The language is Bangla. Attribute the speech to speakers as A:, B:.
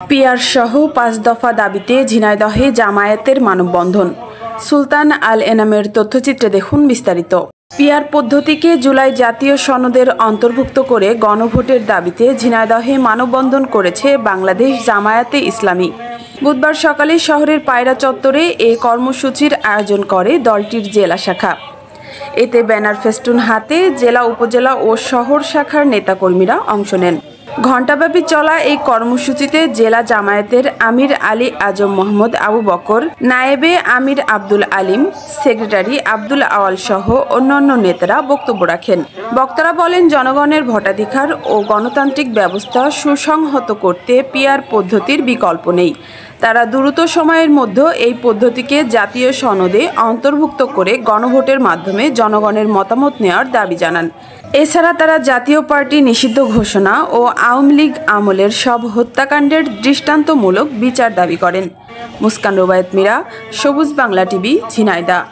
A: পিয়ার সহ ৫ দফা দাবিতে ঝিনাইদহে জামায়াতের মানববন্ধন। সুলতান আল এনামের তথ্যচিত্রে দেখুন বিস্তারিত। পিয়ার পদ্ধতিকে জুলাই জাতীয় সনদের অন্তর্ভুক্ত করে গণভোটের দাবিতে ঝিনাইদহে মানববন্ধন করেছে বাংলাদেশ জামায়াতে ইসলামী। বুধবার সকালে শহরের পায়রা চত্বরে এই কর্মসূচির আয়োজন করে দলটির জেলা শাখা। এতে ব্যানার ফেস্টুন হাতে জেলা, উপজেলা ও শহর শাখার নেতাকর্মীরা অংশ নেন। ঘণ্টাব্যাপী চলা এই কর্মসূচিতে জেলা জামায়াতের আমির আলী আজম মোহাম্মদ আবু বকর, নায়েবে আমির আব্দুল আলিম, সেক্রেটারি আব্দুল আওয়াল সহ অন্যান্য নেতারা বক্তব্য রাখেন। বক্তারা বলেন, জনগণের ভোটাধিকার ও গণতান্ত্রিক ব্যবস্থা সুসংহত করতে পিয়ার পদ্ধতির বিকল্প নেই। তারা দ্রুত সময়ের মধ্যে এই পদ্ধতিকে জাতীয় সনদে অন্তর্ভুক্ত করে গণভোটের মাধ্যমে জনগণের মতামত নেওয়ার দাবি জানান। এছাড়া তারা জাতীয় পার্টি নিষিদ্ধ ঘোষণা ও আওয়ামী লীগ আমলের সব হত্যাকাণ্ডের দৃষ্টান্তমূলক বিচার দাবি করেন। মুস্কান রুবায়েত মীরা, সবুজ বাংলা টিভি, ঝিনাইদহ।